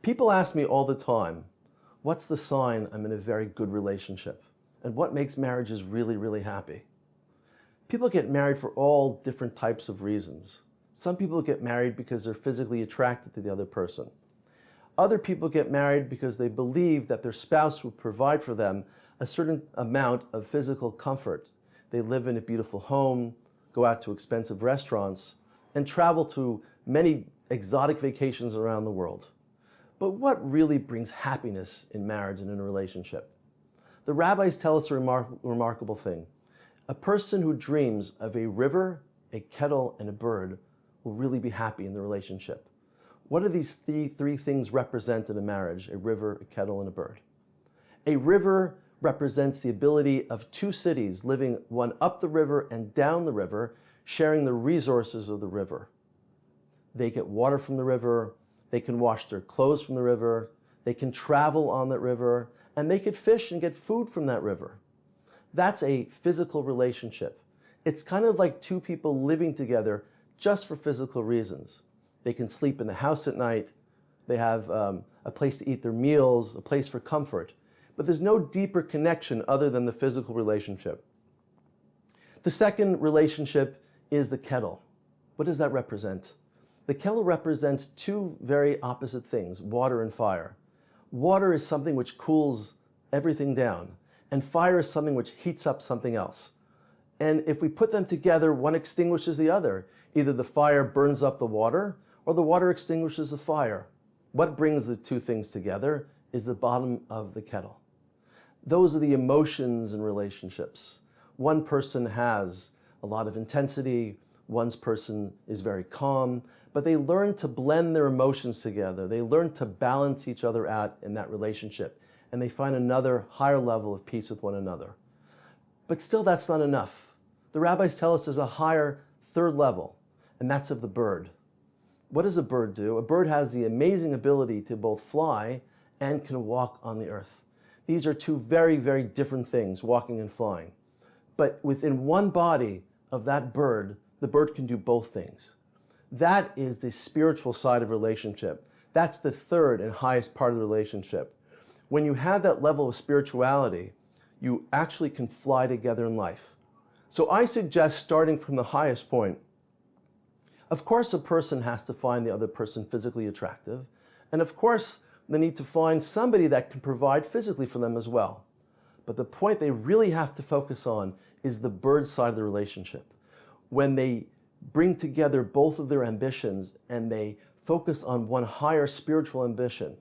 People ask me all the time, what's the sign I'm in a very good relationship? And what makes marriages really, really happy? People get married for all different types of reasons. Some people get married because they're physically attracted to the other person. Other people get married because they believe that their spouse will provide for them a certain amount of physical comfort. They live in a beautiful home, go out to expensive restaurants, and travel to many exotic vacations around the world. But what really brings happiness in marriage and in a relationship? The rabbis tell us a remarkable thing. A person who dreams of a river, a kettle, and a bird will really be happy in the relationship. What do these three things represent in a marriage? A river, a kettle, and a bird. A river represents the ability of two cities living one up the river and down the river, sharing the resources of the river. They get water from the river, they can wash their clothes from the river, they can travel on that river, and they could fish and get food from that river. That's a physical relationship. It's kind of like two people living together just for physical reasons. They can sleep in the house at night, they have a place to eat their meals, a place for comfort, but there's no deeper connection other than the physical relationship. The second relationship is the kettle. What does that represent? The kettle represents two very opposite things, water and fire. Water is something which cools everything down, and fire is something which heats up something else. And if we put them together, one extinguishes the other. Either the fire burns up the water, or the water extinguishes the fire. What brings the two things together is the bottom of the kettle. Those are the emotions in relationships. One person has a lot of intensity, one person is very calm, but they learn to blend their emotions together. They learn to balance each other out in that relationship, and they find another higher level of peace with one another. But still, that's not enough. The rabbis tell us there's a higher third level, and that's of the bird. What does a bird do? A bird has the amazing ability to both fly and can walk on the earth. These are two very, very different things, walking and flying. But within one body of that bird, the bird can do both things. That is the spiritual side of relationship. That's the third and highest part of the relationship. When you have that level of spirituality, you actually can fly together in life. So I suggest starting from the highest point. Of course, a person has to find the other person physically attractive. And of course, they need to find somebody that can provide physically for them as well. But the point they really have to focus on is the bird side of the relationship. When they bring together both of their ambitions and they focus on one higher spiritual ambition,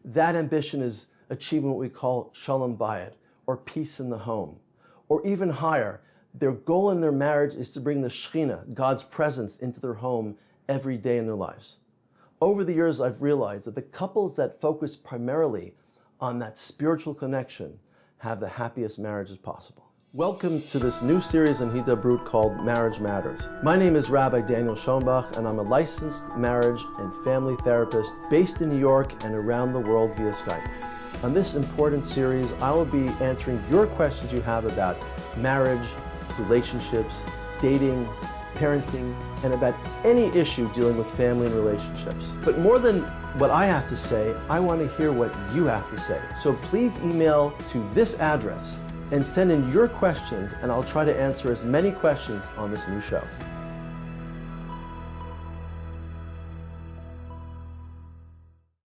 that ambition is achieving what we call shalom bayit, or peace in the home. Or even higher, their goal in their marriage is to bring the Shekhinah, God's presence, into their home every day in their lives. Over the years, I've realized that the couples that focus primarily on that spiritual connection have the happiest marriages possible. Welcome to this new series on Hidabrut called Marriage Matters. My name is Rabbi Schonbuch, and I'm a licensed marriage and family therapist based in New York and around the world via Skype. On this important series, I will be answering your questions you have about marriage, relationships, dating, parenting, and about any issue dealing with family and relationships. But more than what I have to say, I want to hear what you have to say. So please email to this address and send in your questions, and I'll try to answer as many questions on this new show.